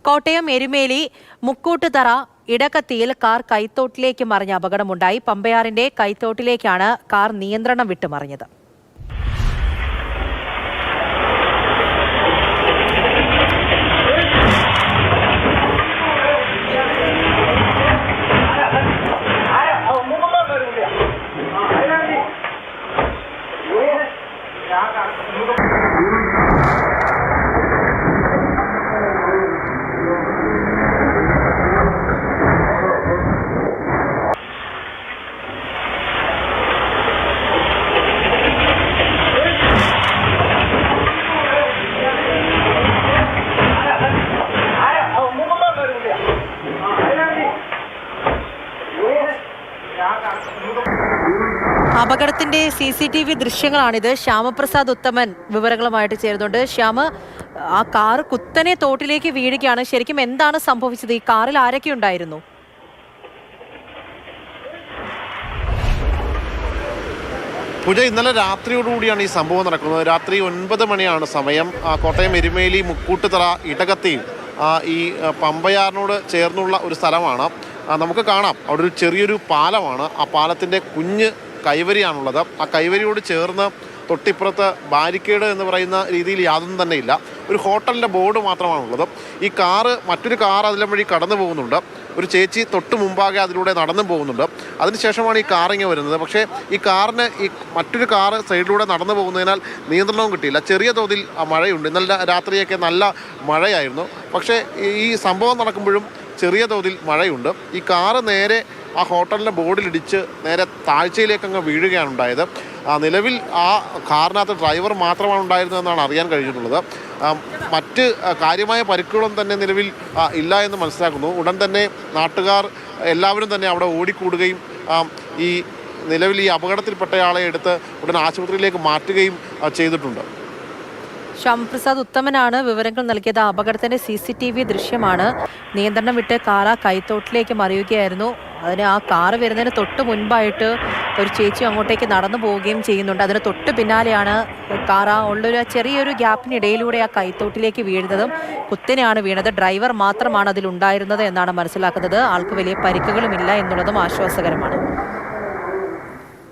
Kottayam Erumeli Mukkoottuthara ഇടക്കത്തിയിൽ car കൈത്തോട്ടിലേക്ക് മറിഞ്ഞ അപകടമുണ്ടായി. പമ്പയാറിന്റെ കൈത്തോട്ടിലേക്കാണ് car നിയന്ത്രണം വിട്ട് മറിഞ്ഞത്. അപകടത്തിന്റെ CCTV ദൃശ്യങ്ങളാണിത്. ശ്യാമപ്രസാദ് ഉത്തമൻ വിവരങ്ങളുമായിട്ട് ചേരുന്നുണ്ട്. ശ്യാമ, ആ കാർ കുത്തനെ തോട്ടിലേക്ക് വീഴുകയാണ്. ശരിക്കും എന്താണ് സംഭവിച്ചത്? ഈ കാറിൽ ആരൊക്കെ ഉണ്ടായിരുന്നു? പൂജ, ഇന്നലെ രാത്രിയോടുകൂടിയാണ് ഈ സംഭവം നടക്കുന്നത്. രാത്രി 9 മണിയാണ് സമയം. കോട്ടയം എരുമേലി മുക്കൂട്ടുതറ ഇടകത്തിയിൽ ഈ പമ്പയാറിനോട് ചേർന്നുള്ള ഒരു സ്ഥലമാണ്. നമുക്ക് കാണാം, അവിടെ ഒരു ചെറിയൊരു പാലമാണ്. ആ പാലത്തിൻ്റെ കുഞ്ഞ് കൈവരിയാണുള്ളത്. ആ കൈവരിയോട് ചേർന്ന് തൊട്ടിപ്പുറത്ത് ബാരിക്കേഡ് എന്ന് പറയുന്ന രീതിയിൽ യാതൊന്നും തന്നെ ഇല്ല. ഒരു ഹോട്ടലിൻ്റെ ബോർഡ് മാത്രമാണുള്ളത്. ഈ കാറ്, മറ്റൊരു കാർ അതിലെ വഴി കടന്നു പോകുന്നുണ്ട്. ഒരു ചേച്ചി തൊട്ട് മുമ്പാകെ അതിലൂടെ നടന്നു പോകുന്നുണ്ട്. അതിനുശേഷമാണ് ഈ കാറിങ്ങ് വരുന്നത്. പക്ഷേ ഈ കാറിന് ഈ മറ്റൊരു കാറ് സൈഡിലൂടെ നടന്നു പോകുന്നതിനാൽ നിയന്ത്രണവും കിട്ടിയില്ല. ചെറിയ തോതിൽ മഴയുണ്ട്. ഇന്നലെ രാത്രിയൊക്കെ നല്ല മഴയായിരുന്നു. പക്ഷേ ഈ സംഭവം നടക്കുമ്പോഴും ചെറിയ തോതിൽ മഴയുണ്ട്. ഈ കാറ് നേരെ ആ ഹോട്ടലിൻ്റെ ബോർഡിലിടിച്ച് നേരെ താഴ്ചയിലേക്ക് അങ്ങ് വീഴുകയാണ് ഉണ്ടായത്. നിലവിൽ ആ കാറിനകത്ത് ഡ്രൈവർ മാത്രമാണ് ഉണ്ടായിരുന്നതെന്നാണ് അറിയാൻ കഴിഞ്ഞിട്ടുള്ളത്. മറ്റ് കാര്യമായ പരിക്കുകളും തന്നെ നിലവിൽ ഇല്ല എന്ന് മനസ്സിലാക്കുന്നു. ഉടൻ തന്നെ നാട്ടുകാർ എല്ലാവരും തന്നെ അവിടെ ഓടിക്കൂടുകയും ഈ നിലവിൽ ഈ അപകടത്തിൽപ്പെട്ടയാളെ എടുത്ത് ഉടൻ ആശുപത്രിയിലേക്ക് മാറ്റുകയും ചെയ്തിട്ടുണ്ട്. ശ്യാമപ്രസാദ് ഉത്തമനാണ് വിവരങ്ങൾ നൽകിയത്. അപകടത്തിന്റെ CCTV ദൃശ്യമാണ്. നിയന്ത്രണം വിട്ട് കാർ ആ കൈത്തോട്ടിലേക്ക് മറിയുകയായിരുന്നു. അതിന് ആ കാറ് വരുന്നതിന് തൊട്ട് മുൻപായിട്ട് ഒരു ചേച്ചി അങ്ങോട്ടേക്ക് നടന്നു പോവുകയും ചെയ്യുന്നുണ്ട്. അതിന് തൊട്ട് പിന്നാലെയാണ് കാർ ഉള്ളൊരു ചെറിയൊരു ഗ്യാപ്പിനിടയിലൂടെ ആ കൈത്തോട്ടിലേക്ക് വീഴുന്നതും കുത്തിനെയാണ് വീണത്. ഡ്രൈവർ മാത്രമാണ് അതിലുണ്ടായിരുന്നത് എന്നാണ് മനസ്സിലാക്കുന്നത്. ആൾക്ക് വലിയ പരിക്കുകളുമില്ല എന്നുള്ളതും ആശ്വാസകരമാണ്.